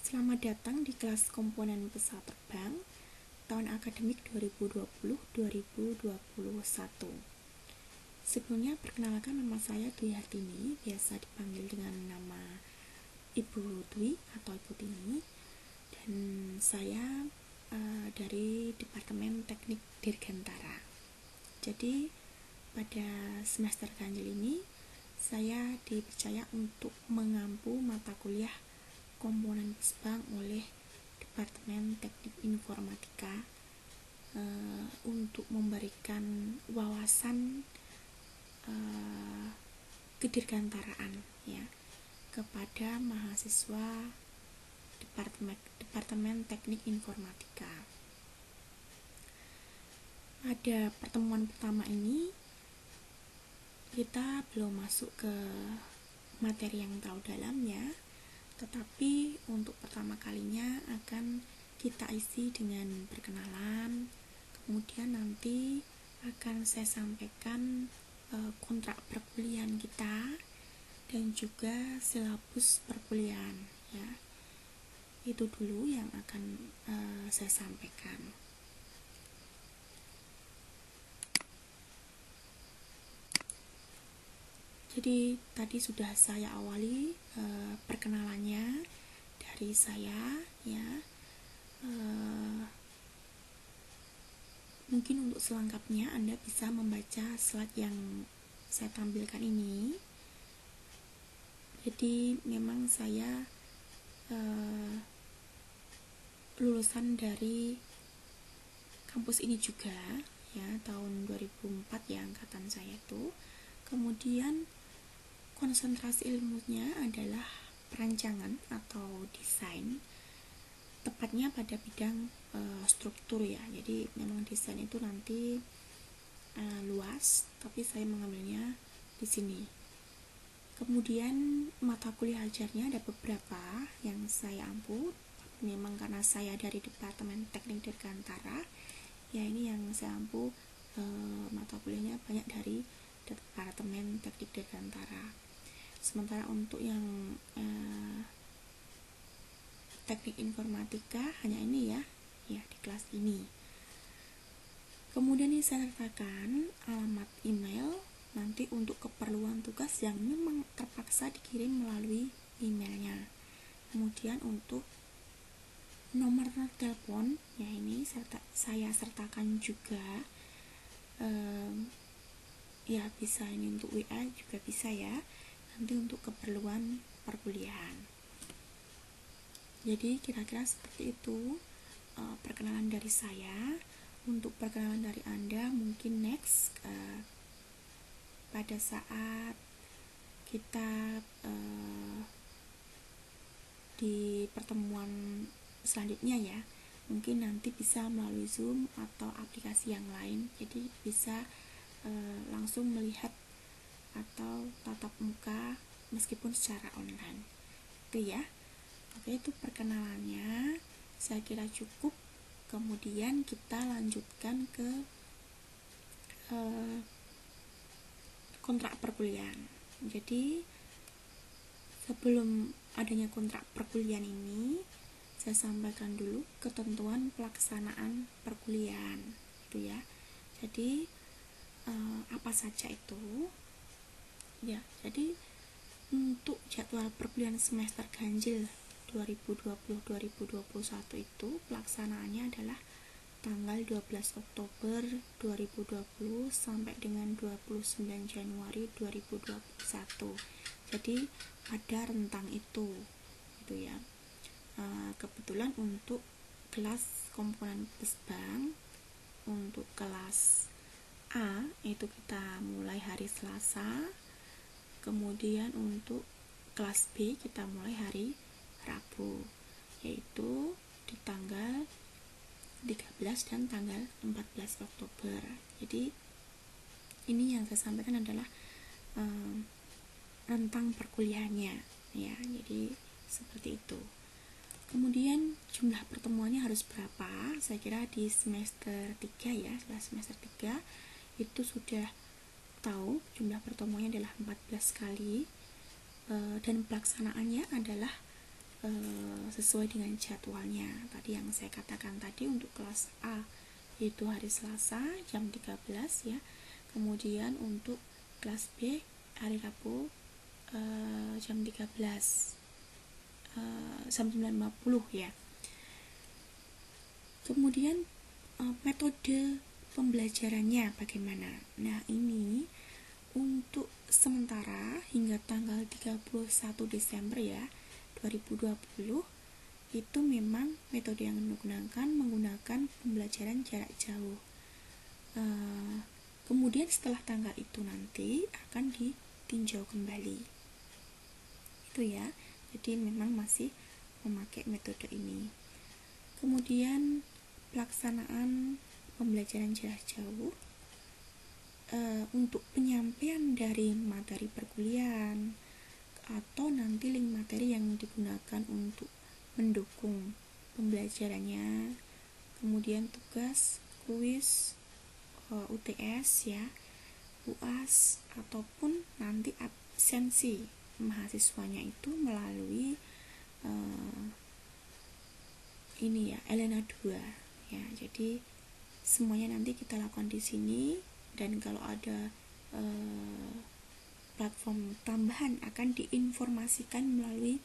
Selamat datang di kelas komponen pesawat terbang tahun akademik 2020-2021. Sebelumnya perkenalkan, nama saya Dwi Hartini, biasa dipanggil dengan nama Ibu Dwi atau Ibu Tini, dan saya dari Departemen Teknik Dirgantara. Jadi pada semester ganjil ini saya dipercaya untuk mengampu mata kuliah komponen pesbang oleh Departemen Teknik Informatika untuk memberikan wawasan kedirgantaraan ya kepada mahasiswa Departemen Teknik Informatika. Pada pertemuan pertama ini kita belum masuk ke materi yang terlalu dalam ya, tetapi untuk pertama kalinya akan kita isi dengan perkenalan, kemudian nanti akan saya sampaikan kontrak perkuliahan kita dan juga silabus perkuliahan ya. Itu dulu yang akan saya sampaikan. Jadi tadi sudah saya awali perkenalannya dari saya ya. Mungkin untuk selengkapnya Anda bisa membaca slide yang saya tampilkan ini. Jadi memang saya lulusan dari kampus ini juga ya, tahun 2004 ya angkatan saya itu. Kemudian konsentrasi ilmunya adalah perancangan atau desain, tepatnya pada bidang struktur ya. Jadi memang desain itu nanti luas, tapi saya mengambilnya di sini. Kemudian mata kuliah ajarnya ada beberapa yang saya ampu. Memang karena saya dari Departemen Teknik Dirgantara, ya ini yang saya ampu mata kuliahnya banyak dari Departemen Teknik Dirgantara. Sementara untuk yang teknik informatika hanya ini ya di kelas ini. Kemudian ini saya sertakan alamat email nanti untuk keperluan tugas yang memang terpaksa dikirim melalui emailnya. Kemudian untuk nomor telepon ya ini saya sertakan juga, ya bisa ini untuk WA juga bisa ya, nanti untuk keperluan perkuliahan. Jadi kira-kira seperti itu perkenalan dari saya. Untuk perkenalan dari Anda mungkin next pada saat kita di pertemuan selanjutnya ya, mungkin nanti bisa melalui Zoom atau aplikasi yang lain, jadi bisa langsung melihat atau tatap muka meskipun secara online itu ya. Oke, itu perkenalannya saya kira cukup. Kemudian kita lanjutkan ke kontrak perkuliahan. Jadi sebelum adanya kontrak perkuliahan ini, saya sampaikan dulu ketentuan pelaksanaan perkuliahan itu ya. Jadi apa saja itu ya. Jadi untuk jadwal perkuliahan semester ganjil 2020-2021 itu pelaksanaannya adalah tanggal 12 Oktober 2020 sampai dengan 29 Januari 2021. Jadi ada rentang itu ya. Kebetulan untuk kelas komponen pesbang, untuk kelas A itu kita mulai hari Selasa. Kemudian untuk kelas B kita mulai hari Rabu, yaitu di tanggal 13 dan tanggal 14 Oktober. Jadi ini yang saya sampaikan adalah rentang perkuliahannya ya. Jadi seperti itu. Kemudian jumlah pertemuannya harus berapa? Saya kira di semester 3 ya, setelah semester 3 itu sudah tahu jumlah pertemuannya adalah 14 kali, dan pelaksanaannya adalah sesuai dengan jadwalnya. Tadi yang saya katakan tadi untuk kelas A yaitu hari Selasa jam 13 ya. Kemudian untuk kelas B hari Rabu jam 13 jam 9.50 ya. Kemudian metode pembelajarannya bagaimana? Nah, ini untuk sementara hingga tanggal 31 Desember ya 2020 itu memang metode yang menggunakan pembelajaran jarak jauh. Kemudian setelah tanggal itu nanti akan ditinjau kembali. Itu ya. Jadi memang masih memakai metode ini. Kemudian pelaksanaan pembelajaran jarak jauh untuk penyampaian dari materi perkuliahan atau nanti link materi yang digunakan untuk mendukung pembelajarannya, kemudian tugas, kuis, UTS ya, UAS ataupun nanti absensi mahasiswanya itu melalui ini ya, Elena 2 ya. Jadi semuanya nanti kita lakukan di sini, dan kalau ada platform tambahan akan diinformasikan melalui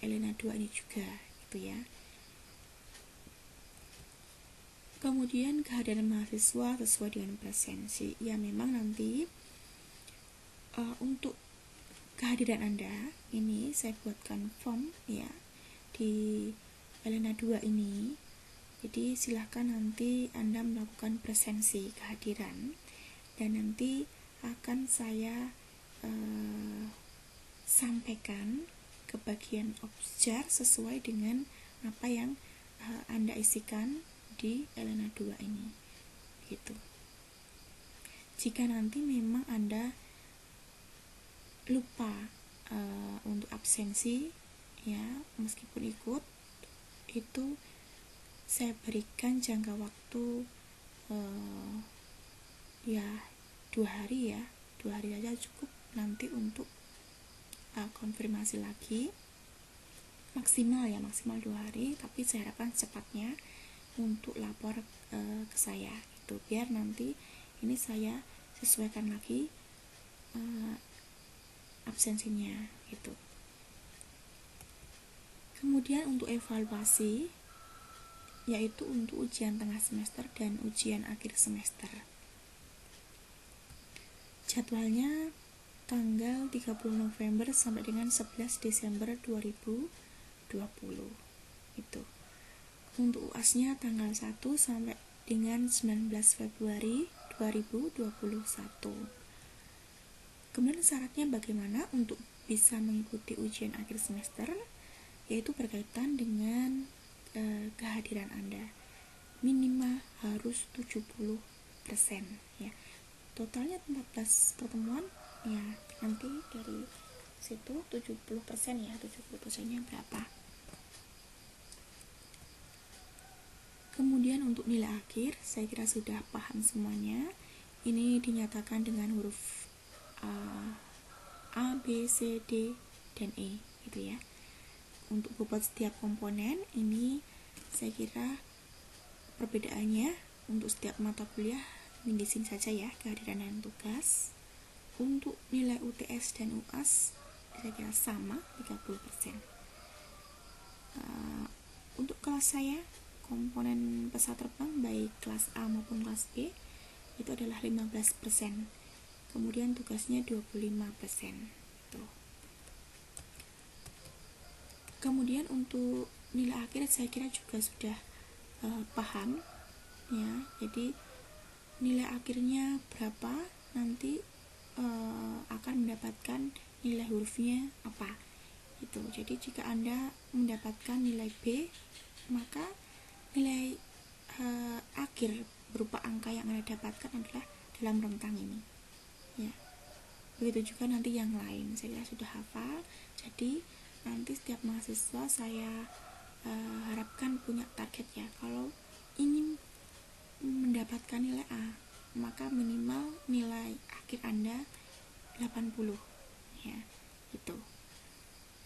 Elena 2 ini juga gitu ya. Kemudian kehadiran mahasiswa sesuai dengan presensi ya, memang nanti untuk kehadiran Anda ini saya buatkan form ya di Elena 2 ini. Jadi silahkan nanti Anda melakukan presensi kehadiran, dan nanti akan saya sampaikan ke bagian objar sesuai dengan apa yang Anda isikan di Elena 2 ini gitu. Jika nanti memang Anda lupa untuk absensi ya, meskipun ikut, itu saya berikan jangka waktu ya 2 hari ya, 2 hari saja cukup nanti untuk konfirmasi lagi, maksimal 2 hari, tapi saya harapkan secepatnya untuk lapor ke saya itu, biar nanti ini saya sesuaikan lagi absensinya gitu. Kemudian untuk evaluasi yaitu untuk ujian tengah semester dan ujian akhir semester. Jadwalnya tanggal 30 November sampai dengan 11 Desember 2020 itu. Untuk UAS-nya tanggal 1 sampai dengan 19 Februari 2021. Kemudian syaratnya bagaimana untuk bisa mengikuti ujian akhir semester, yaitu berkaitan dengan kehadiran Anda. Minimal harus 70% ya. Totalnya 14 pertemuan ya, nanti dari situ 70% ya, 70%-nya berapa. Kemudian untuk nilai akhir, saya kira sudah paham semuanya. Ini dinyatakan dengan huruf A, B, C, D, dan E gitu ya. Untuk bobot setiap komponen ini saya kira perbedaannya untuk setiap mata kuliah di sini saja ya, kehadiran dan tugas. Untuk nilai UTS dan UAS saya kira sama 30%. Untuk kelas saya, komponen pesawat terbang baik kelas A maupun kelas B itu adalah 15%. Kemudian tugasnya 25%. Tuh. Kemudian untuk nilai akhir saya kira juga sudah paham ya. Jadi nilai akhirnya berapa, nanti akan mendapatkan nilai hurufnya apa itu. Jadi jika Anda mendapatkan nilai B, maka nilai akhir berupa angka yang Anda dapatkan adalah dalam rentang ini ya. Begitu juga nanti yang lain, saya kira sudah hafal. Jadi nanti setiap mahasiswa saya harapkan punya target ya, kalau ingin mendapatkan nilai A, maka minimal nilai akhir Anda 80 ya, itu.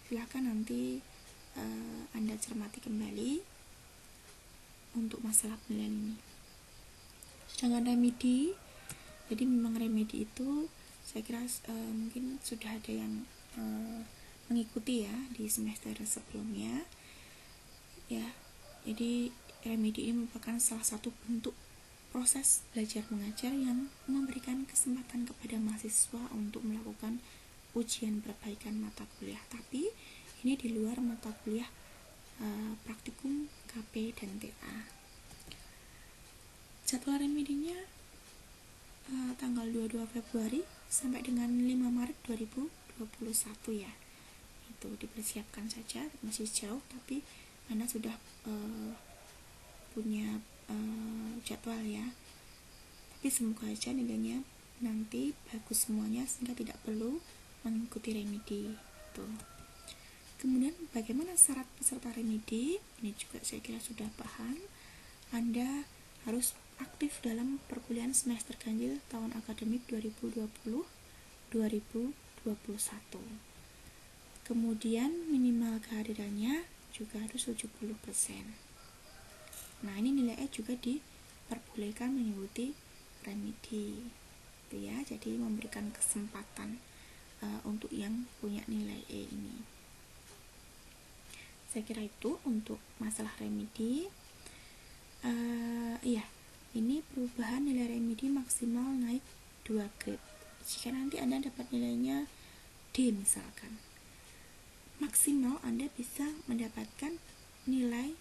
silahkan nanti Anda cermati kembali untuk masalah penilaian ini. Sedangkan remedi, jadi memang remedi itu saya kira mungkin sudah ada yang mengikuti ya di semester sebelumnya ya. Jadi remedi ini merupakan salah satu bentuk proses belajar mengajar yang memberikan kesempatan kepada mahasiswa untuk melakukan ujian perbaikan mata kuliah, tapi ini di luar mata kuliah praktikum, KP, dan TA. Jadwal remedinya tanggal 22 Februari sampai dengan 5 Maret 2021 ya. Itu dipersiapkan saja, masih jauh tapi Anda sudah punya jadwal ya. Tapi semoga aja nilainya nanti bagus semuanya sehingga tidak perlu mengikuti remedi itu. Kemudian bagaimana syarat peserta remedi? Ini juga saya kira sudah paham. Anda harus aktif dalam perkuliahan semester ganjil tahun akademik 2020-2021. Kemudian minimal kehadirannya juga harus 70%. Nah, ini nilai E juga diperbolehkan mengikuti remedi. Itu ya, jadi memberikan kesempatan untuk yang punya nilai E ini. Saya kira itu untuk masalah remedi. Ini perubahan nilai remedi maksimal naik 2 grade. Jika nanti Anda dapat nilainya D misalkan, maksimal Anda bisa mendapatkan nilai,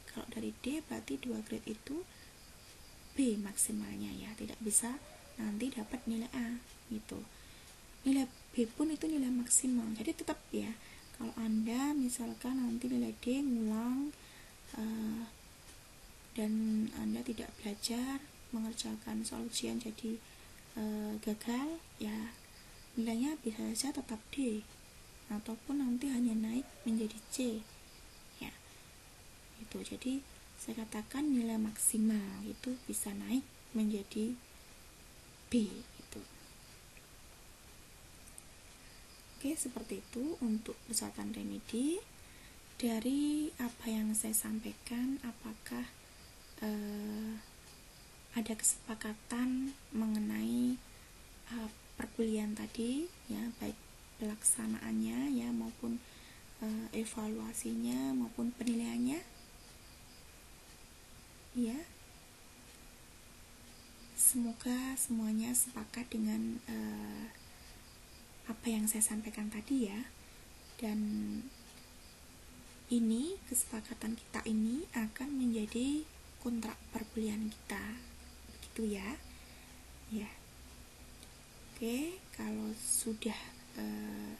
kalau dari D berarti 2 grade itu B maksimalnya ya, tidak bisa nanti dapat nilai A gitu. Nilai B pun itu nilai maksimal, jadi tetap ya, kalau Anda misalkan nanti nilai D ngulang dan Anda tidak belajar mengerjakan soal ujian jadi gagal ya, nilainya bisa saja tetap D ataupun nanti hanya naik menjadi C ya. Itu jadi saya katakan nilai maksimal itu bisa naik menjadi B itu. Oke, seperti itu untuk persyaratan remedi. Dari apa yang saya sampaikan, apakah ada kesepakatan mengenai perkuliahan tadi ya, baik pelaksanaannya ya maupun evaluasinya maupun penilaiannya ya. Semoga semuanya sepakat dengan apa yang saya sampaikan tadi ya, dan ini kesepakatan kita ini akan menjadi kontrak perkuliahan kita, begitu ya. Ya, oke, kalau sudah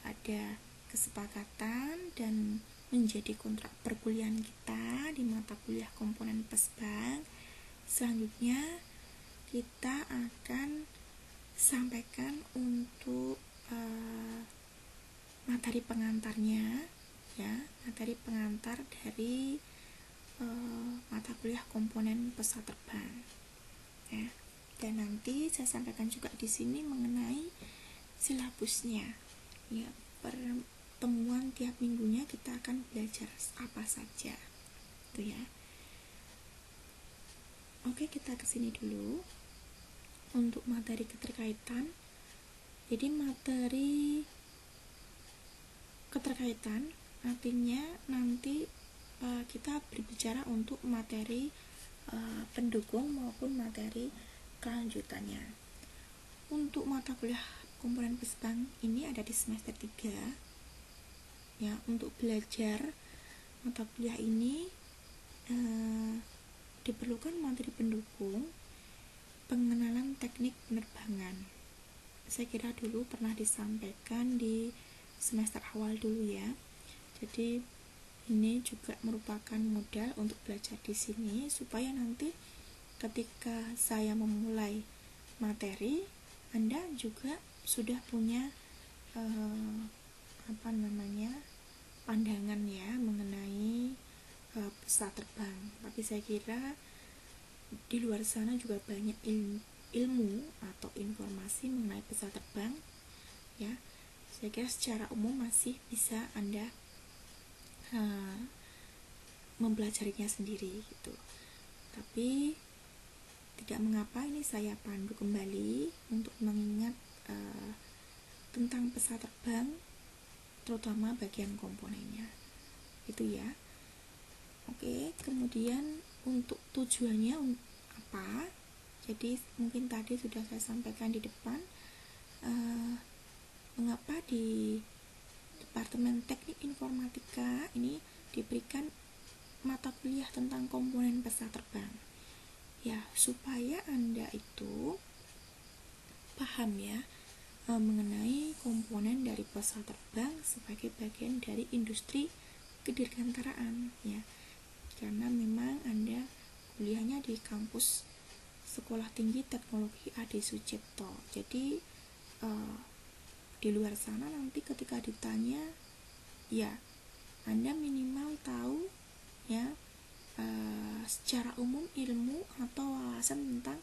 ada kesepakatan dan menjadi kontrak perkuliahan kita di mata kuliah komponen Pesbang, selanjutnya kita akan sampaikan untuk materi pengantarnya ya, materi pengantar dari mata kuliah komponen pesawat terbang ya. Dan nanti saya sampaikan juga di sini mengenai silabusnya ya, pertemuan tiap minggunya kita akan belajar apa saja itu ya. Oke, kita kesini dulu untuk materi keterkaitan. Jadi materi keterkaitan artinya nanti kita berbicara untuk materi pendukung maupun materi kelanjutannya. Untuk mata kuliah komponen Pesbang ini ada di semester 3 ya. Untuk belajar mata kuliah ini diperlukan materi pendukung, pengenalan teknik penerbangan. Saya kira dulu pernah disampaikan di semester awal dulu ya. Jadi ini juga merupakan modal untuk belajar di sini supaya nanti ketika saya memulai materi, Anda juga sudah punya pandangan ya mengenai pesawat terbang. Tapi saya kira di luar sana juga banyak ilmu atau informasi mengenai pesawat terbang ya. Saya kira secara umum masih bisa Anda mempelajarinya sendiri gitu. Tapi tidak mengapa, ini saya pandu kembali untuk mengingat tentang pesawat terbang, terutama bagian komponennya itu ya. Oke, kemudian untuk tujuannya apa? Jadi mungkin tadi sudah saya sampaikan di depan, mengapa di Departemen Teknik Informatika ini diberikan mata kuliah tentang komponen pesawat terbang. Ya, supaya Anda itu paham ya mengenai komponen dari pesawat terbang sebagai bagian dari industri kedirgantaraan ya. Karena memang Anda kuliahnya di kampus Sekolah Tinggi Teknologi Adi Sucipto. Jadi di luar sana nanti ketika ditanya, ya Anda minimal tahu ya secara umum ilmu atau wawasan tentang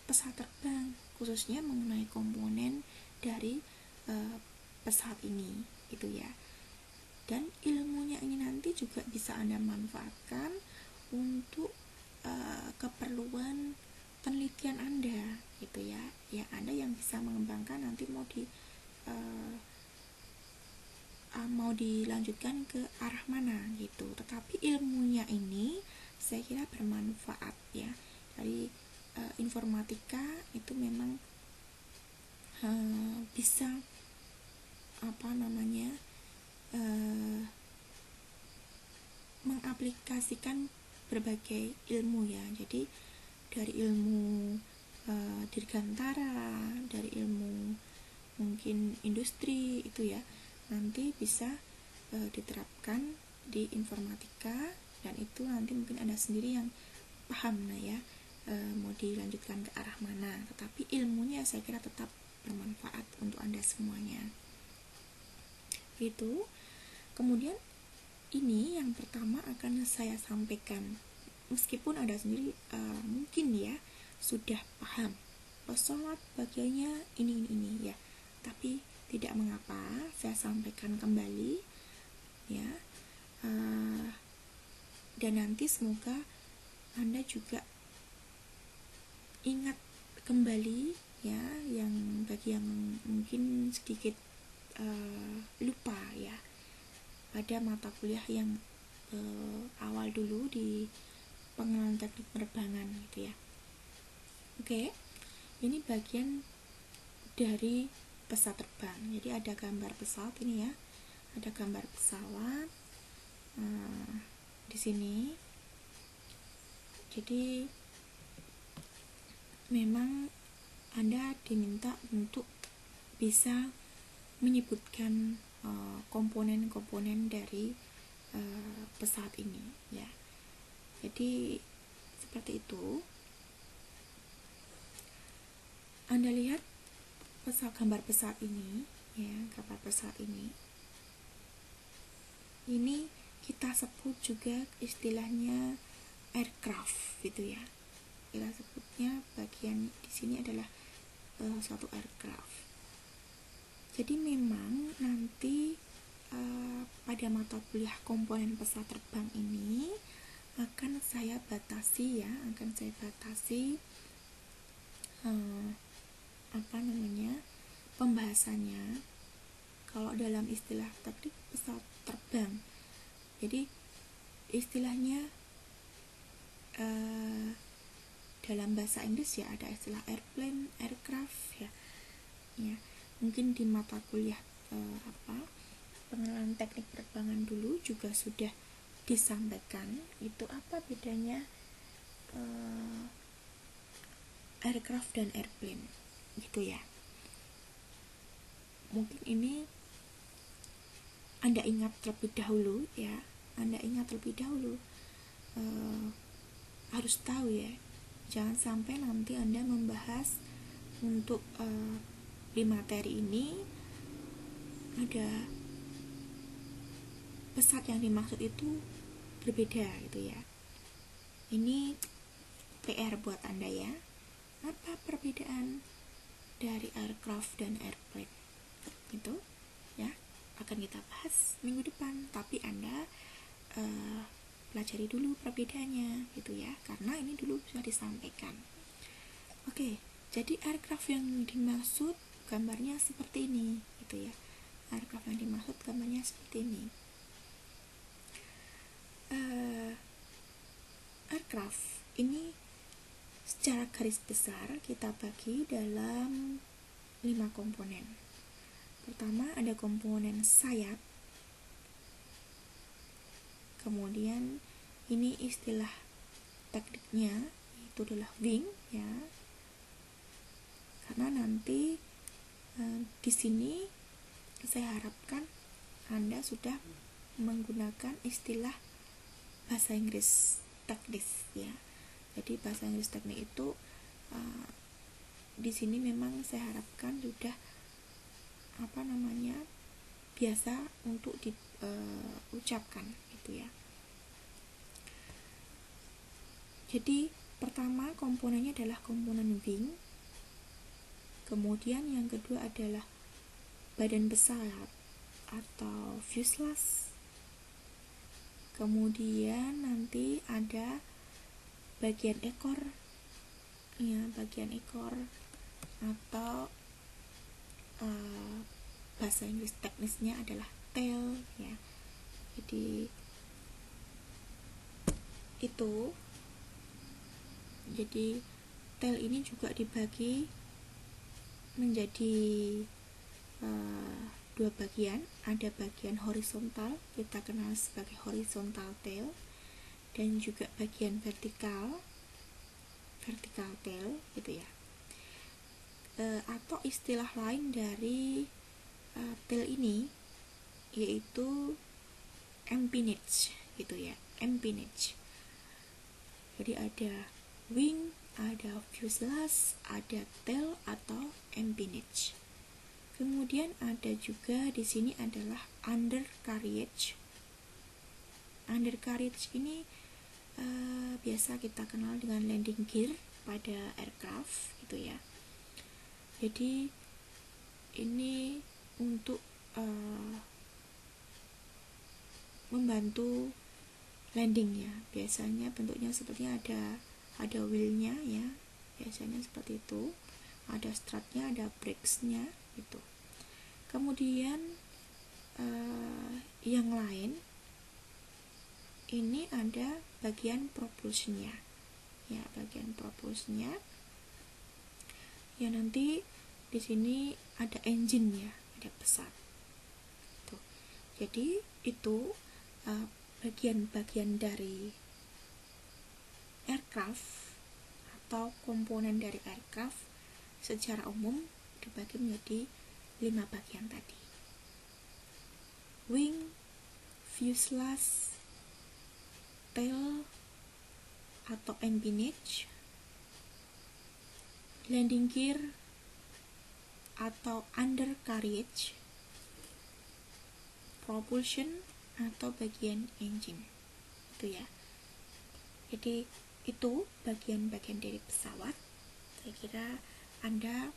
pesawat terbang, khususnya mengenai komponen dari pesawat ini gitu ya. Dan ilmunya ini nanti juga bisa Anda manfaatkan untuk keperluan penelitian Anda gitu ya. Ya, Anda yang bisa mengembangkan nanti mau dilanjutkan ke arah mana gitu. Tetapi ilmunya ini saya kira bermanfaat ya. Dari informatika itu memang bisa mengaplikasikan berbagai ilmu ya. Jadi dari ilmu dirgantara, dari ilmu mungkin industri itu ya, nanti bisa diterapkan di informatika, dan itu nanti mungkin Anda sendiri yang paham ya mau dilanjutkan ke arah mana. Tetapi ilmunya saya kira tetap bermanfaat untuk Anda semuanya. Itu. Kemudian ini yang pertama akan saya sampaikan, meskipun Anda sendiri mungkin ya sudah paham pesawat bagiannya ini ya, tapi tidak mengapa saya sampaikan kembali ya, dan nanti semoga Anda juga ingat kembali ya, yang bagi yang mungkin sedikit lupa ya pada mata kuliah yang awal dulu di pengenalan teknik penerbangan gitu ya. Oke, ini bagian dari pesawat terbang. Jadi ada gambar pesawat ini ya, ada gambar pesawat di sini. Jadi memang Anda diminta untuk bisa menyebutkan komponen-komponen dari pesawat ini ya. Jadi seperti itu. Anda lihat gambar pesawat ini ya, gambar pesawat ini kita sebut juga istilahnya aircraft gitu ya. Kita sebutnya bagian di sini adalah suatu aircraft. Jadi memang nanti pada mata kuliah komponen pesawat terbang ini akan saya batasi pembahasannya kalau dalam istilah teknik pesawat terbang. Jadi istilahnya dalam bahasa Inggris ya ada istilah airplane, aircraft ya. Mungkin di mata kuliah pengenalan teknik penerbangan dulu juga sudah disampaikan itu apa bedanya aircraft dan airplane gitu ya. Mungkin ini Anda ingat terlebih dahulu ya, harus tahu ya, jangan sampai nanti Anda membahas untuk di materi ini ada pesawat yang dimaksud itu berbeda gitu ya. Ini PR buat Anda ya. Apa perbedaan dari aircraft dan airplane? Itu ya akan kita bahas minggu depan. Tapi Anda pelajari dulu perbedaannya gitu ya, karena ini dulu sudah disampaikan. Oke, jadi aircraft yang dimaksud gambarnya seperti ini gitu ya. Aircraft yang dimaksud gambarnya seperti ini. Aircraft ini secara garis besar kita bagi dalam 5 komponen. Pertama ada komponen sayap. Kemudian ini istilah tekniknya itu adalah wing ya. Karena nanti di sini saya harapkan Anda sudah menggunakan istilah bahasa Inggris teknis ya. Jadi bahasa Inggris teknik itu di sini memang saya harapkan sudah biasa untuk diucapkan gitu ya. Jadi pertama komponennya adalah komponen wing. Kemudian yang kedua adalah badan pesawat atau fuselage. Kemudian nanti ada bagian ekor ya, bagian ekor atau bahasa Inggris teknisnya adalah tail ya. Jadi itu, jadi tail ini juga dibagi menjadi 2 bagian. Ada bagian horizontal, kita kenal sebagai horizontal tail, dan juga bagian vertikal tail gitu ya. Atau istilah lain dari tail ini yaitu empennage gitu ya, empennage. Jadi ada wing, ada fuselage, ada tail atau empennage. Kemudian ada juga di sini adalah undercarriage. Undercarriage ini biasa kita kenal dengan landing gear pada aircraft gitu ya. Jadi ini untuk membantu landing ya. Biasanya bentuknya sepertinya ada wheelnya ya. Biasanya seperti itu. Ada strutnya, ada brakesnya gitu. Kemudian yang lain ini ada bagian propulsionnya ya, bagian propulsionnya ya. Nanti di sini ada engine ya, ada pesawat tuh. Jadi itu bagian-bagian dari aircraft atau komponen dari aircraft secara umum dibagi menjadi 5 bagian tadi: wing, fuselage, tail atau empennage, landing gear atau undercarriage, propulsion atau bagian engine itu ya. Jadi itu bagian-bagian dari pesawat. Saya kira Anda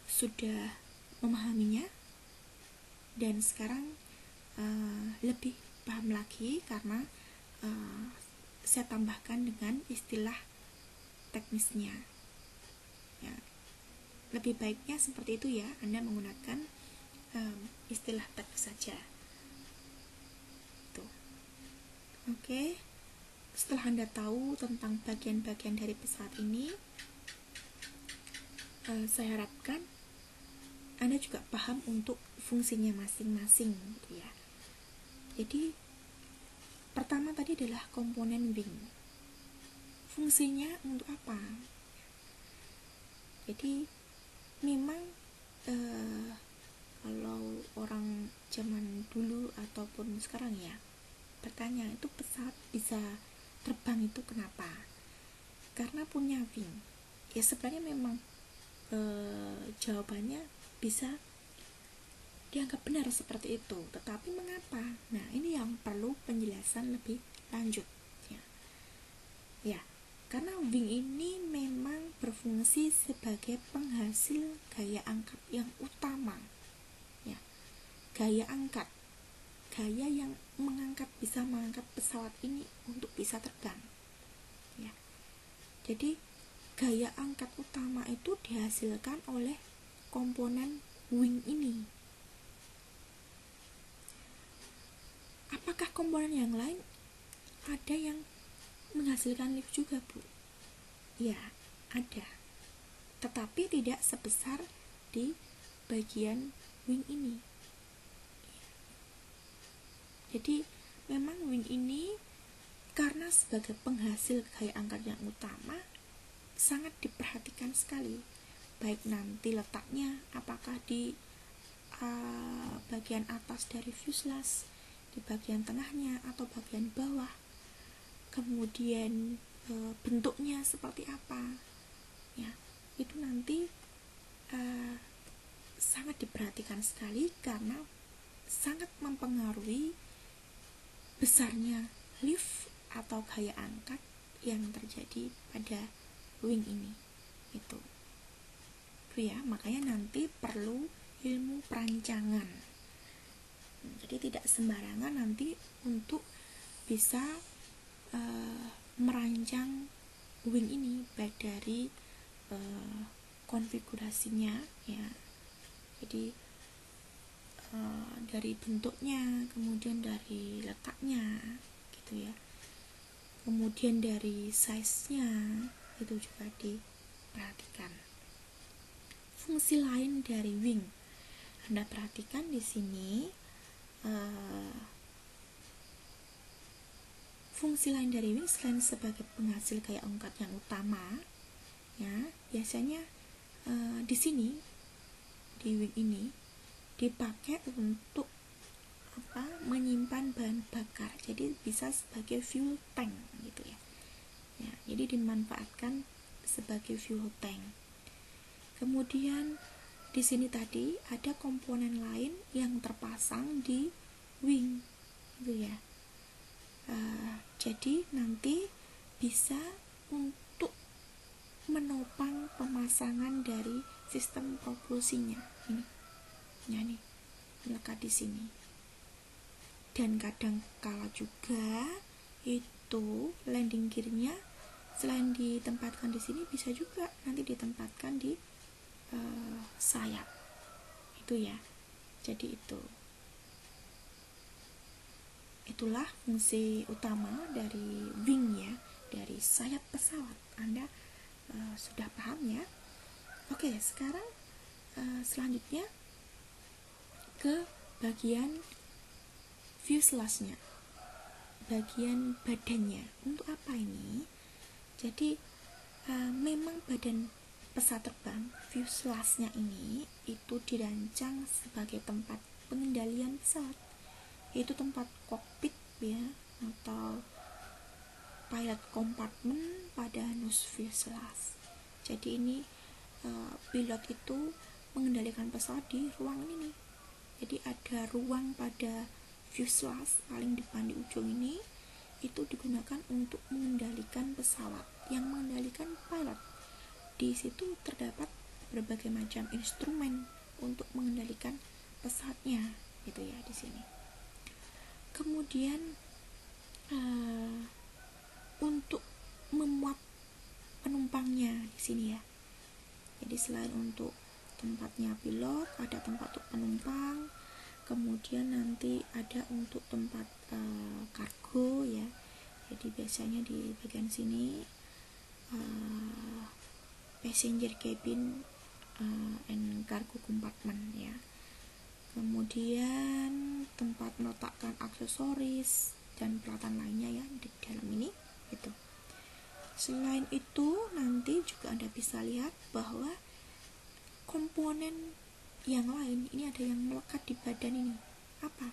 sudah memahaminya dan sekarang lebih paham lagi karena saya tambahkan dengan istilah teknisnya ya. Lebih baiknya seperti itu ya, Anda menggunakan istilah teknis saja tuh. Oke. Setelah Anda tahu tentang bagian-bagian dari pesawat ini, saya harapkan Anda juga paham untuk fungsinya masing-masing gitu ya. Jadi pertama tadi adalah komponen wing. Fungsinya untuk apa? Jadi memang kalau orang zaman dulu ataupun sekarang ya bertanya, itu pesawat bisa terbang itu kenapa? Karena punya wing. Ya sebenarnya memang jawabannya bisa dianggap benar seperti itu, tetapi mengapa? Nah, ini yang perlu penjelasan lebih lanjut ya. Ya, karena wing ini memang berfungsi sebagai penghasil gaya angkat yang utama ya. Gaya angkat gaya yang bisa mengangkat pesawat ini untuk bisa terbang ya. Jadi gaya angkat utama itu dihasilkan oleh komponen wing ini. Apakah komponen yang lain ada yang menghasilkan lift juga, Bu? Ya, ada. Tetapi tidak sebesar di bagian wing ini. Jadi memang wing ini karena sebagai penghasil gaya angkat yang utama sangat diperhatikan sekali, baik nanti letaknya apakah di bagian atas dari fuselage, di bagian tengahnya atau bagian bawah, kemudian bentuknya seperti apa ya, itu nanti sangat diperhatikan sekali karena sangat mempengaruhi besarnya lift atau gaya angkat yang terjadi pada wing ini. Itu ya, makanya nanti perlu ilmu perancangan. Jadi tidak sembarangan nanti untuk bisa merancang wing ini, baik dari konfigurasinya ya, jadi dari bentuknya, kemudian dari letaknya gitu ya, kemudian dari size-nya itu juga diperhatikan. Fungsi lain dari wing, Anda perhatikan di sini, fungsi lain dari wing selain sebagai penghasil gaya angkat yang utama ya, biasanya di sini di wing ini dipakai untuk menyimpan bahan bakar, jadi bisa sebagai fuel tank gitu ya. Jadi dimanfaatkan sebagai fuel tank. Kemudian di sini tadi ada komponen lain yang terpasang di wing gitu ya. Jadi nanti bisa untuk menopang pemasangan dari sistem propulsinya ini ya, nih melekat di sini. Dan kadang kala juga itu landing gear-nya selain ditempatkan di sini bisa juga nanti ditempatkan di sayap itu ya. Jadi itulah fungsi utama dari wing ya, dari sayap pesawat. Anda sudah paham ya? Oke, sekarang selanjutnya ke bagian fuselage-nya, bagian badannya. Untuk apa ini? Jadi memang badan pesawat terbang fuselage-nya ini itu dirancang sebagai tempat pengendalian pesawat, yaitu tempat kokpit ya, atau pilot compartment pada nose fuselage. Jadi ini pilot itu mengendalikan pesawat di ruangan ini. Jadi ada ruang pada fuselage paling depan di ujung ini, itu digunakan untuk mengendalikan pesawat, yang mengendalikan pilot. Di situ terdapat berbagai macam instrumen untuk mengendalikan pesawatnya gitu ya di sini. Kemudian untuk memuat penumpangnya di sini ya. Jadi selain untuk tempatnya pilot, ada tempat untuk penumpang, kemudian nanti ada untuk tempat kargo ya. Jadi biasanya di bagian sini passenger cabin and cargo compartment ya. Kemudian tempat meletakkan aksesoris dan peralatan lainnya ya di dalam ini gitu. Selain itu nanti juga Anda bisa lihat bahwa komponen yang lain ini ada yang melekat di badan ini. Apa?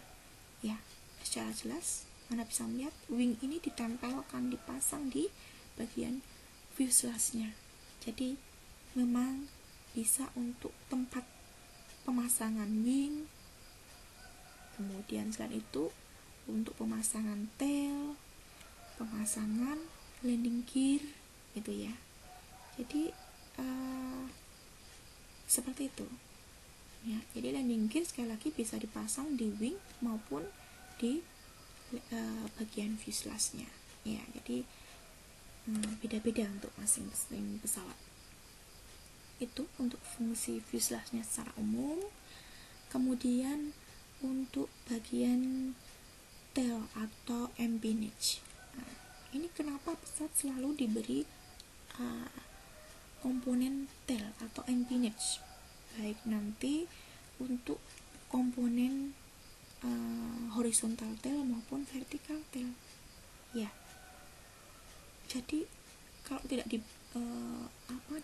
Ya, secara jelas Anda bisa melihat wing ini ditempelkan, dipasang di bagian fuselage-nya. Jadi memang bisa untuk tempat pemasangan wing, kemudian selain itu untuk pemasangan tail, pemasangan landing gear gitu ya. Jadi seperti itu ya. Jadi landing gear sekali lagi bisa dipasang di wing maupun di bagian fuselage-nya ya. Jadi beda-beda untuk masing-masing pesawat. Itu untuk fungsi fuselage-nya secara umum. Kemudian untuk bagian tail atau empennage, ini kenapa pesawat selalu diberi komponen tail atau empennage, baik nanti untuk komponen horizontal tail maupun vertical tail ya. Jadi kalau tidak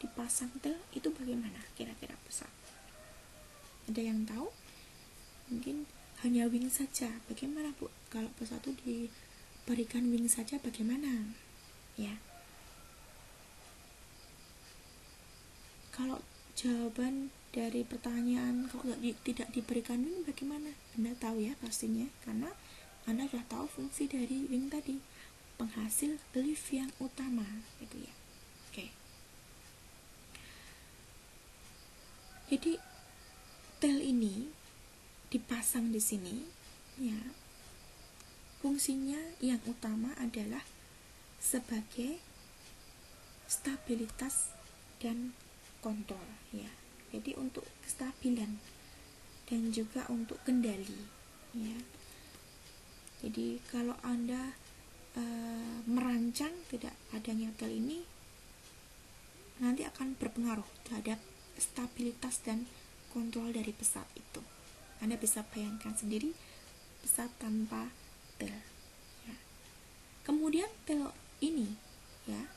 dipasang tail itu bagaimana kira-kira pesawat? Ada yang tahu? Mungkin hanya wing saja. Bagaimana Bu? Kalau pesawat itu diberikan wing saja bagaimana? Ya. Kalau jawaban dari pertanyaan kalau tidak diberikan wing bagaimana? Anda tahu ya pastinya, karena Anda sudah tahu fungsi dari wing tadi, penghasil lift yang utama gitu ya. Oke. Jadi tail ini dipasang di sini ya. Fungsinya yang utama adalah sebagai stabilitas dan kontrol ya. Jadi untuk kestabilan dan juga untuk kendali ya. Jadi kalau Anda merancang tidak adanya tail ini, nanti akan berpengaruh terhadap stabilitas dan kontrol dari pesawat itu. Anda bisa bayangkan sendiri pesawat tanpa tail ya. Kemudian tail ini ya,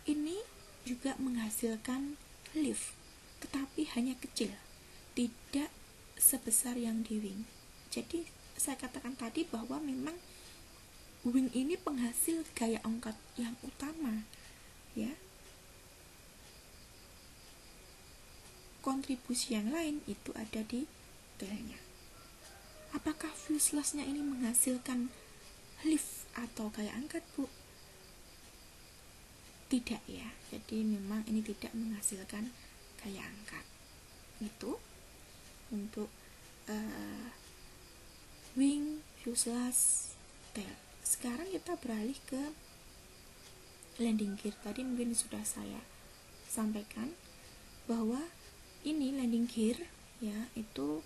ini juga menghasilkan lift, tetapi hanya kecil, tidak sebesar yang di wing. Jadi saya katakan tadi bahwa memang wing ini penghasil gaya angkat yang utama ya. Kontribusi yang lain itu ada di tailnya. Apakah fuselage-nya ini menghasilkan lift atau gaya angkat Bu? Tidak ya. Jadi memang ini tidak menghasilkan gaya angkat. Itu untuk wing, fuselage, tail. Sekarang kita beralih ke landing gear. Tadi mungkin sudah saya sampaikan bahwa ini landing gear ya, itu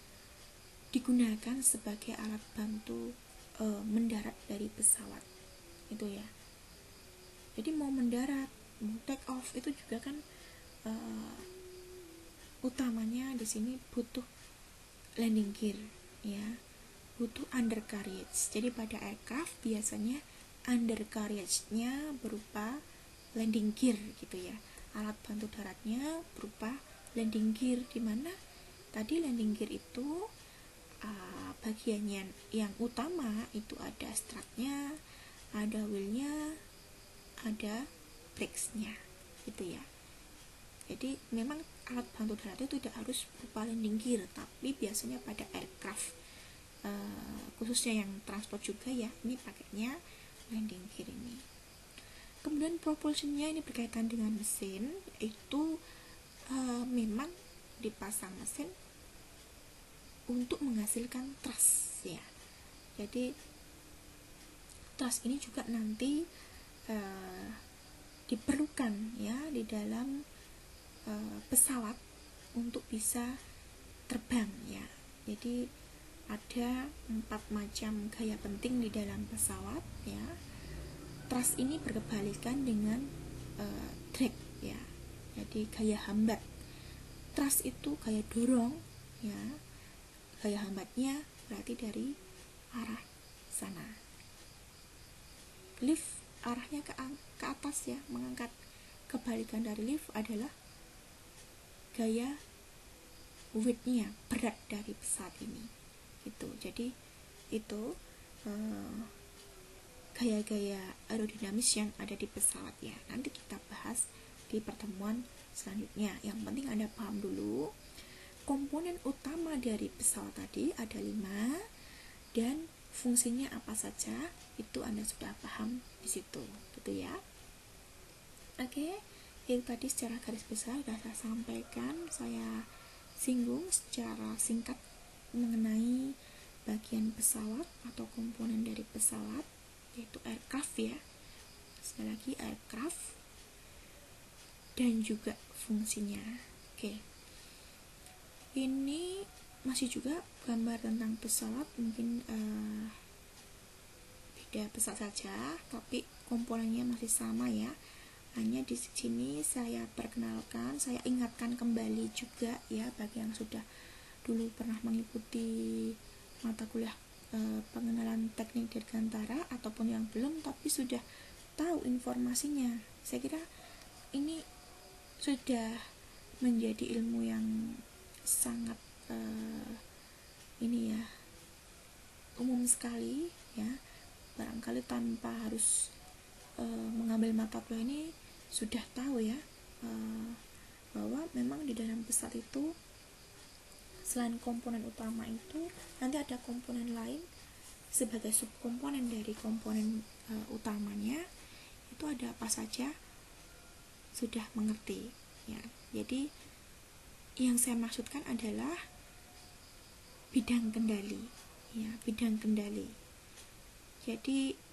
digunakan sebagai alat bantu mendarat dari pesawat itu ya. Jadi mau mendarat, mau take off itu juga kan utamanya di sini butuh landing gear ya, butuh undercarriage. Jadi pada aircraft biasanya undercarriage-nya berupa landing gear gitu ya. Alat bantu daratnya berupa landing gear, di mana tadi landing gear itu bagiannya yang utama itu ada strutnya, ada wheelnya, ada brakesnya gitu ya. Jadi memang alat bantu darat itu tidak harus berupa landing gear, tapi biasanya pada aircraft khususnya yang transport juga ya, ini pakainya landing gear ini. Kemudian propulsionnya ini berkaitan dengan mesin, itu memang dipasang mesin untuk menghasilkan thrust ya. Jadi thrust ini juga nanti diperlukan ya di dalam pesawat untuk bisa terbang ya. Jadi ada 4 macam gaya penting di dalam pesawat ya. Thrust ini berkebalikan dengan drag ya. Jadi gaya hambat. Thrust itu gaya dorong ya. Gaya hambatnya berarti dari arah sana. Lift arahnya ke atas ya, mengangkat. Kebalikan dari lift adalah gaya weight-nya, berat dari pesawat ini gitu. Jadi itu gaya-gaya aerodinamis yang ada di pesawat ya. Nanti kita bahas di pertemuan selanjutnya. Yang penting Anda paham dulu komponen utama dari pesawat tadi ada 5 dan fungsinya apa saja, itu Anda sudah paham di situ gitu ya. Oke, itu tadi secara garis besar sudah saya sampaikan, saya singgung secara singkat mengenai bagian pesawat atau komponen dari pesawat, yaitu aircraft ya, sekali lagi aircraft, dan juga fungsinya. Oke, ini masih juga gambar tentang pesawat, mungkin beda pesawat saja, tapi komponennya masih sama ya. Hanya di sini saya perkenalkan, saya ingatkan kembali juga ya bagi yang sudah dulu pernah mengikuti mata kuliah pengenalan teknik dirgantara ataupun yang belum tapi sudah tahu informasinya. Saya kira ini sudah menjadi ilmu yang sangat ini ya, umum sekali ya. Barangkali tanpa harus mengambil mata kuliah ini sudah tahu ya bahwa memang di dalam pesawat itu selain komponen utama itu nanti ada komponen lain sebagai subkomponen dari komponen utamanya. Itu ada apa saja sudah mengerti ya. Jadi yang saya maksudkan adalah bidang kendali ya, bidang kendali. Jadi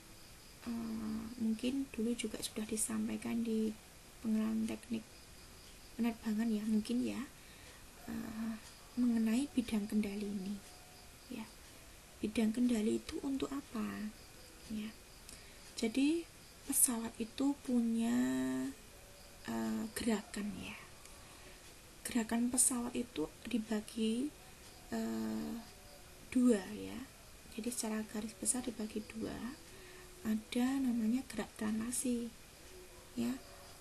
mungkin dulu juga sudah disampaikan di pengenalan teknik penerbangan ya, mungkin ya, mengenai bidang kendali ini ya. Bidang kendali itu untuk apa ya? Jadi pesawat itu punya gerakan ya. Gerakan pesawat itu dibagi dua ya. Jadi secara garis besar dibagi dua. Ada namanya gerak translasi ya,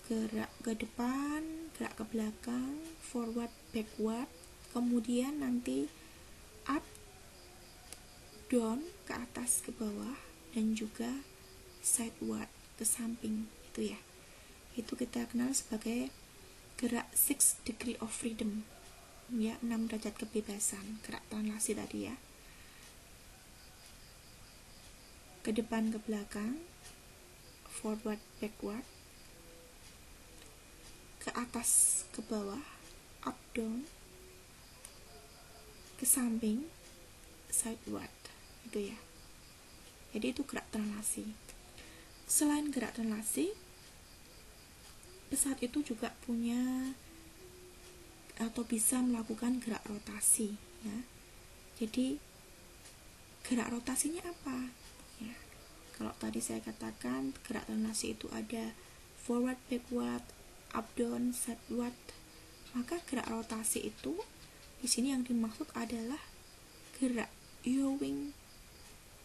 gerak ke depan, gerak ke belakang, forward, backward, kemudian nanti up, down, ke atas, ke bawah, dan juga sideward, ke samping, itu ya. Itu kita kenal sebagai gerak 6 degree of freedom ya, 6 derajat kebebasan, gerak translasi tadi ya. Ke depan, ke belakang, forward, backward, ke atas, ke bawah, up, down, ke samping, sideward, itu ya. Jadi itu gerak translasi. Selain gerak translasi, pesawat itu juga punya atau bisa melakukan gerak rotasi ya. Jadi gerak rotasinya apa ya? Kalau tadi saya katakan gerak translasi itu ada forward, backward, up, down, sideward, maka gerak rotasi itu di sini yang dimaksud adalah gerak yawing,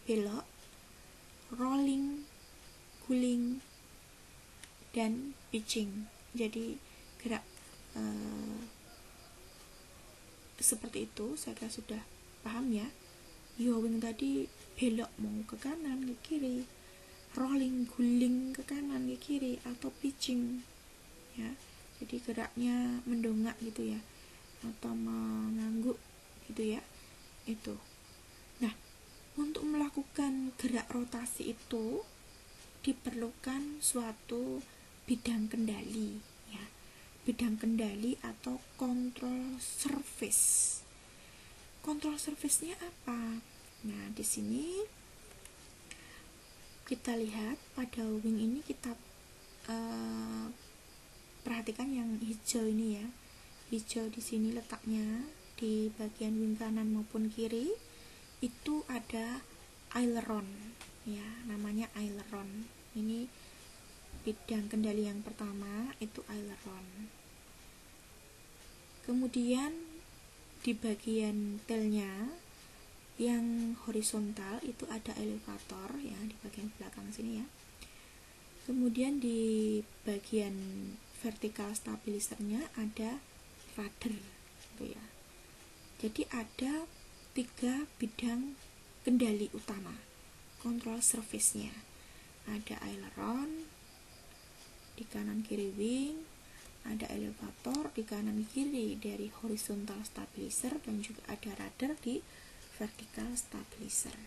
belok, rolling, guling, dan pitching. Jadi gerak seperti itu saya kira sudah paham ya. Yawing tadi belok mau ke kanan ke kiri, rolling guling ke kanan ke kiri, atau pitching ya. Jadi geraknya mendongak gitu ya, atau mengangguk gitu ya. Itu. Nah, untuk melakukan gerak rotasi itu diperlukan suatu bidang kendali ya. Bidang kendali atau control surface. Control surface-nya apa? Nah, di sini kita lihat pada wing ini, kita perhatikan yang hijau ini ya. Hijau di sini letaknya di bagian wing kanan maupun kiri itu ada aileron ya, namanya aileron. Ini bidang kendali yang pertama, itu aileron. Kemudian di bagian tailnya yang horizontal itu ada elevator ya, di bagian belakang sini ya. Kemudian di bagian vertical stabilisernya ada rudder gitu ya. Jadi ada 3 bidang kendali utama control surface-nya. Ada aileron di kanan kiri wing, ada elevator di kanan kiri dari horizontal stabilizer, dan juga ada rudder di vertical stabilizer.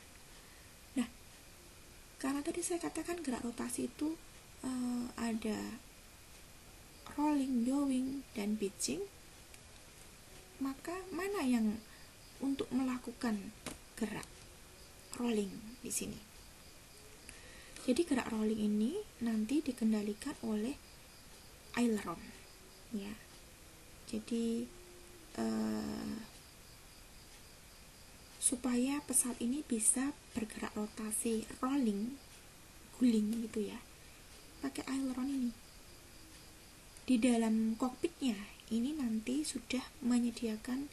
Nah, karena tadi saya katakan gerak rotasi itu ada rolling, yawing, dan pitching, maka mana yang untuk melakukan gerak rolling di sini. Jadi gerak rolling ini nanti dikendalikan oleh aileron, ya. Jadi supaya pesawat ini bisa bergerak rotasi rolling, guling gitu ya, pakai aileron ini. Di dalam kokpitnya ini nanti sudah menyediakan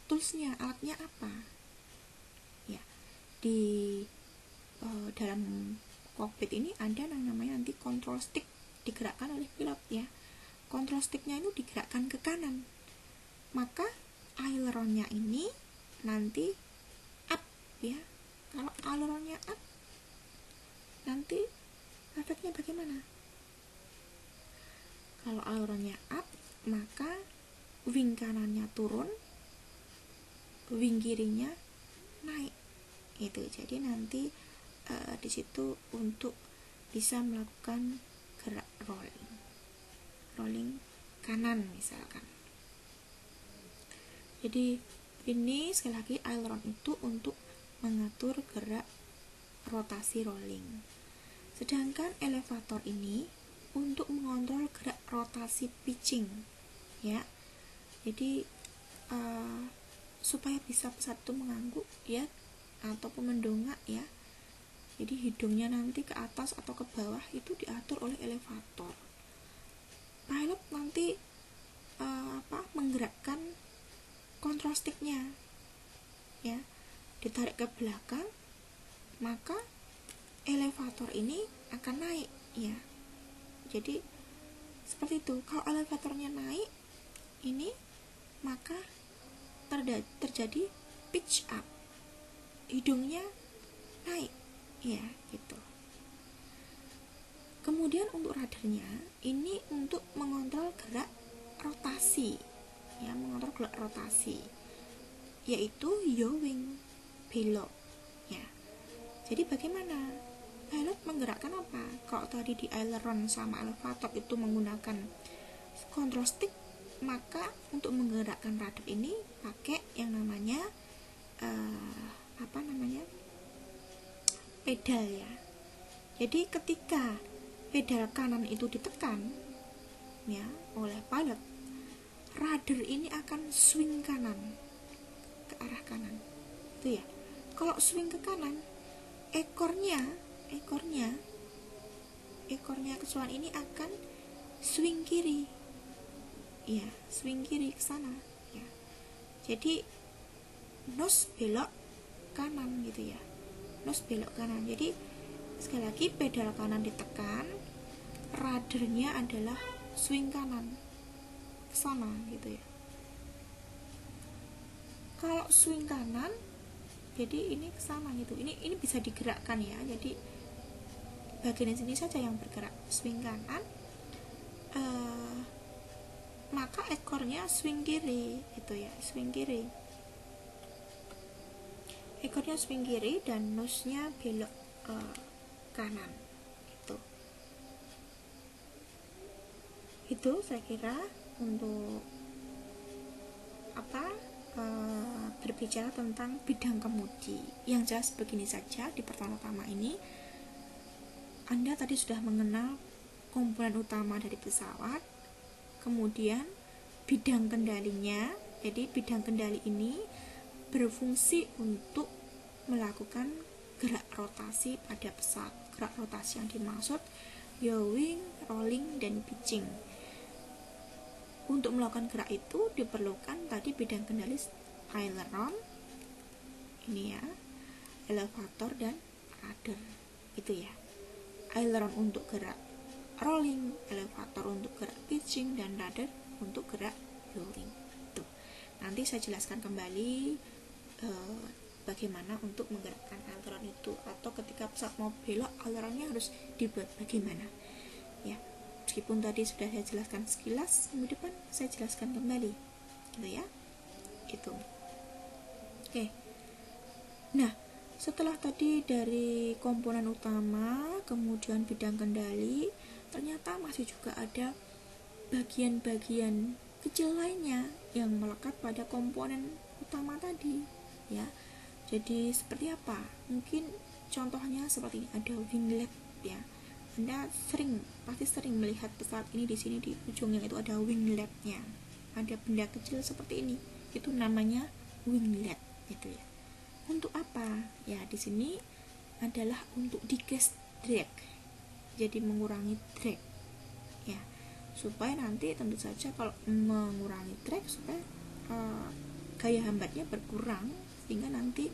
toolsnya, alatnya apa, ya. Di dalam kokpit ini ada yang namanya nanti control stick, digerakkan oleh pilot, ya. Control sticknya itu digerakkan ke kanan, maka aileronnya ini nanti up, ya. Kalau aileronnya up, nanti efeknya bagaimana? Kalau aileronnya up, maka wing kanannya turun, wing kirinya naik. Itu jadi nanti di situ untuk bisa melakukan gerak rolling kanan misalkan. Jadi ini sekali lagi aileron itu untuk mengatur gerak rotasi rolling. Sedangkan elevator ini untuk mengontrol gerak rotasi pitching, ya. Jadi supaya bisa pesawat itu mengangguk, ya, ataupun mendongak, ya. Jadi hidungnya nanti ke atas atau ke bawah itu diatur oleh elevator. Pilot nanti menggerakkan control sticknya, ya, ditarik ke belakang, maka elevator ini akan naik, ya. Jadi seperti itu. Kalau elevatornya naik ini, maka terjadi pitch up, hidungnya naik, ya, gitu. Kemudian untuk radarnya ini untuk mengontrol gerak rotasi, ya, mengontrol gerak rotasi, yaitu yawing, belok, ya. Jadi bagaimana pilot menggerakkan apa? Kalau tadi di aileron sama elevator itu menggunakan control stick, maka untuk menggerakkan radar ini pakai yang namanya pedal, ya. Jadi ketika pedal kanan itu ditekan, ya, oleh pilot, radar ini akan swing kanan, ke arah kanan, itu ya. Kalau swing ke kanan, ekornya kesuan ini akan swing kiri, ya, swing kiri ke sana, ya. Jadi nose belok kanan gitu, ya, nose belok kanan. Jadi sekali lagi pedal kanan ditekan, radarnya adalah swing kanan ke sana gitu, ya. Kalau swing kanan, jadi ini ke sana gitu. Ini bisa digerakkan, ya. Jadi bagian sini saja yang bergerak, swing kanan, maka ekornya swing kiri gitu, ya, swing kiri. Ekornya swing kiri dan nose-nya belok kanan gitu. Itu saya kira untuk berbicara tentang bidang kemudi. Yang jelas begini saja, di pertama-tama ini Anda tadi sudah mengenal komponen utama dari pesawat, kemudian bidang kendalinya. Jadi bidang kendali ini berfungsi untuk melakukan gerak rotasi pada pesawat. Gerak rotasi yang dimaksud yawing, rolling, dan pitching. Untuk melakukan gerak itu diperlukan tadi bidang kendali aileron, ini ya, elevator dan rudder, itu ya. Aileron untuk gerak rolling, elevator untuk gerak pitching, dan rudder untuk gerak lowering. Tuh. Nanti saya jelaskan kembali bagaimana untuk menggerakkan aileron itu, atau ketika pesawat mau belok aileronnya harus dibuat bagaimana, ya. Meskipun tadi sudah saya jelaskan sekilas, minggu depan saya jelaskan kembali, gitu ya. Itu. Oke. Nah, setelah tadi dari komponen utama, kemudian bidang kendali, ternyata masih juga ada bagian-bagian kecil lainnya yang melekat pada komponen utama tadi, ya. Jadi seperti apa? Mungkin contohnya seperti ini, ada winglet ya. Anda pasti sering melihat pesawat ini, di sini di ujungnya itu ada wingletnya. Ada benda kecil seperti ini. Itu namanya winglet itu ya. Untuk apa? Ya, di sini adalah untuk decrease drag. Jadi mengurangi drag. Ya. Supaya nanti tentu saja kalau mengurangi drag supaya gaya hambatnya berkurang, sehingga nanti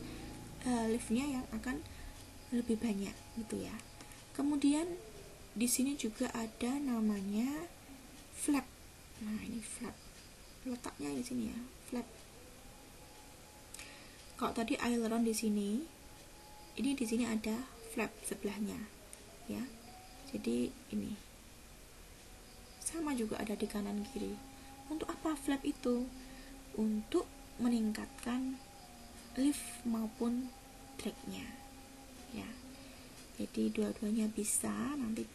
liftnya yang akan lebih banyak gitu ya. Kemudian di sini juga ada namanya flap. Nah, ini flap. Letaknya di sini ya, flap. Kalau tadi aileron di sini, ini di sini ada flap sebelahnya ya. Jadi ini sama juga ada di kanan kiri. Untuk apa flap itu? Untuk meningkatkan lift maupun dragnya ya. Jadi dua-duanya bisa nanti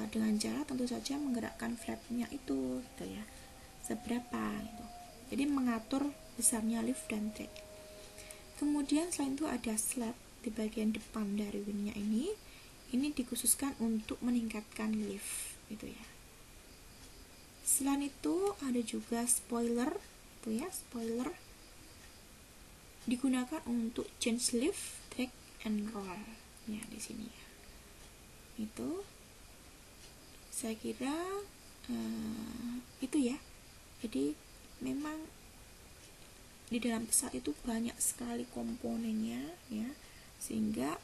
dengan cara tentu saja menggerakkan flapnya itu gitu ya, seberapa gitu. Jadi mengatur besarnya lift dan drag. Kemudian selain itu ada slab di bagian depan dari wingnya ini dikhususkan untuk meningkatkan lift gitu ya. Selain itu ada juga spoiler itu ya, spoiler digunakan untuk change lift, drag and roll ya di sini ya. Itu saya kira itu ya. Jadi memang di dalam pesawat itu banyak sekali komponennya ya, sehingga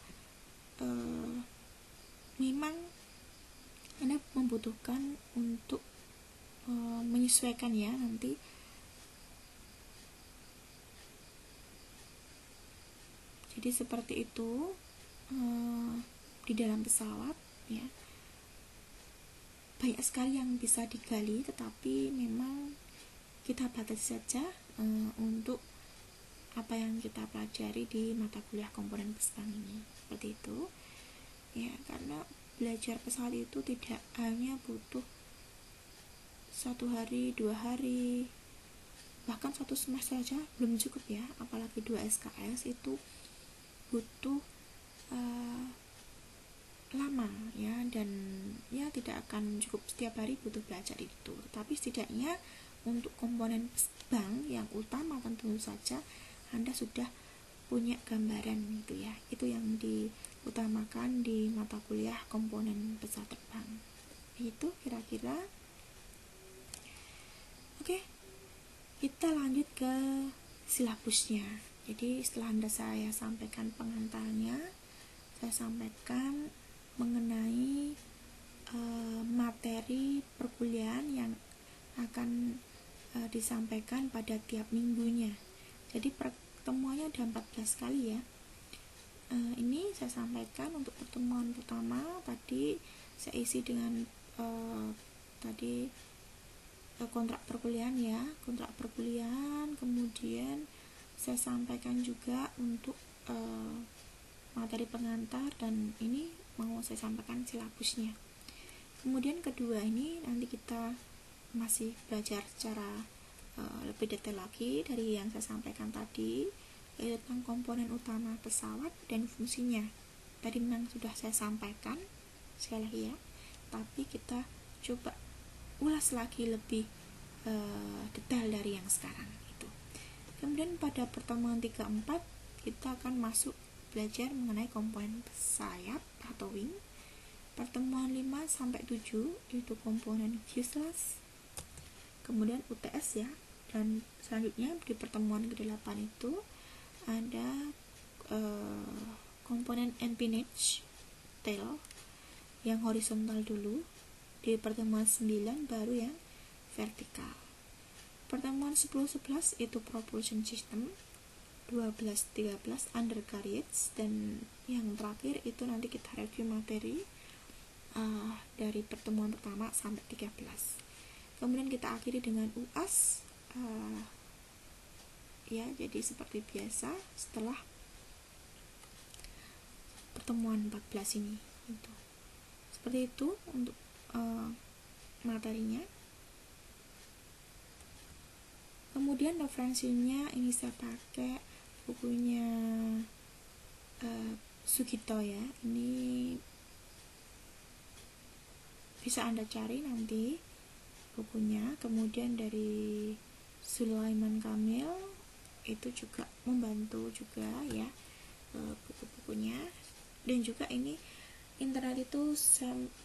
memang Anda membutuhkan untuk menyesuaikan ya nanti. Jadi seperti itu di dalam pesawat ya. Banyak sekali yang bisa digali, tetapi memang kita batasi saja untuk apa yang kita pelajari di mata kuliah komponen pesawat ini. Seperti itu ya, karena belajar pesawat itu tidak hanya butuh 1 hari, 2 hari, bahkan 1 semester saja belum cukup ya, apalagi 2 SKS itu butuh lama ya, dan ya tidak akan cukup setiap hari butuh belajar itu. Tapi setidaknya untuk komponen bank yang utama tentu saja Anda sudah punya gambaran gitu ya. Itu yang diutamakan di mata kuliah komponen pesawat terbang. Itu kira-kira. Oke, kita lanjut ke silabusnya. Jadi setelah saya sampaikan pengantarnya, saya sampaikan mengenai materi perkuliahan yang akan disampaikan pada tiap minggunya. Jadi pertemuannya ada 14 kali ya. Ini saya sampaikan untuk pertemuan pertama tadi saya isi dengan tadi kontrak perkuliahan ya, kontrak perkuliahan. Kemudian saya sampaikan juga untuk materi pengantar, dan ini mau saya sampaikan silabusnya. Kemudian kedua ini nanti kita masih belajar secara lebih detail lagi dari yang saya sampaikan tadi, yaitu tentang komponen utama pesawat dan fungsinya. Tadi memang sudah saya sampaikan sekali lagi ya, tapi kita coba ulas lagi lebih detail dari yang sekarang itu. Kemudian pada pertemuan 3-4 kita akan masuk belajar mengenai komponen sayap atau wing. Pertemuan 5-7 itu komponen fuselage, kemudian UTS ya, dan selanjutnya di pertemuan ke-8 itu ada komponen empennage tail yang horizontal dulu. Di pertemuan 9 baru yang vertikal. Pertemuan 10-11 itu propulsion system, 12-13 undercarriage, dan yang terakhir itu nanti kita review materi dari pertemuan pertama sampai 13. Kemudian kita akhiri dengan UAS ya. Jadi seperti biasa setelah pertemuan 14 ini itu. Seperti itu untuk materinya. Kemudian referensinya ini saya pakai bukunya Sugito ya, ini bisa Anda cari nanti bukunya. Kemudian dari Sulaiman Kamil itu juga membantu juga ya, buku-bukunya. Dan juga ini internet itu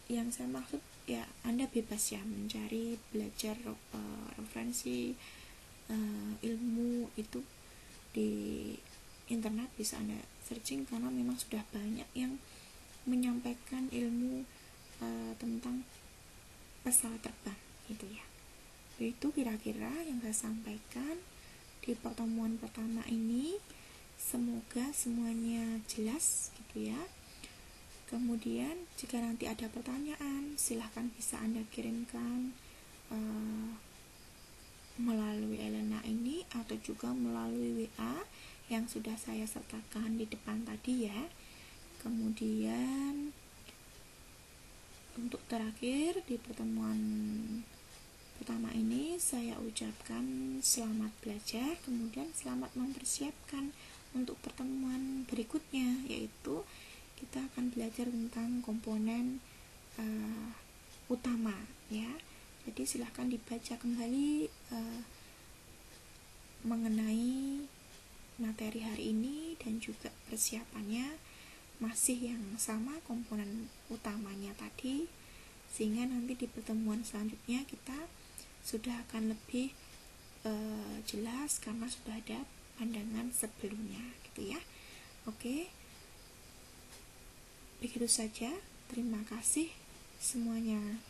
yang saya maksud ya, Anda bebas ya mencari, belajar referensi ilmu itu di internet, bisa Anda searching karena memang sudah banyak yang menyampaikan ilmu tentang pesawat terbang gitu ya. Itu kira-kira yang saya sampaikan di pertemuan pertama ini. Semoga semuanya jelas gitu ya. Kemudian jika nanti ada pertanyaan, silahkan bisa Anda kirimkan melalui Elena ini atau juga melalui WA yang sudah saya sertakan di depan tadi ya. Kemudian untuk terakhir di pertemuan pertama ini saya ucapkan selamat belajar, kemudian selamat mempersiapkan untuk pertemuan berikutnya, yaitu kita akan belajar tentang komponen utama ya. Jadi silahkan dibaca kembali mengenai materi hari ini, dan juga persiapannya masih yang sama komponen utamanya tadi, sehingga nanti di pertemuan selanjutnya kita sudah akan lebih jelas karena sudah ada pandangan sebelumnya gitu ya. Oke, begitu saja, terima kasih semuanya.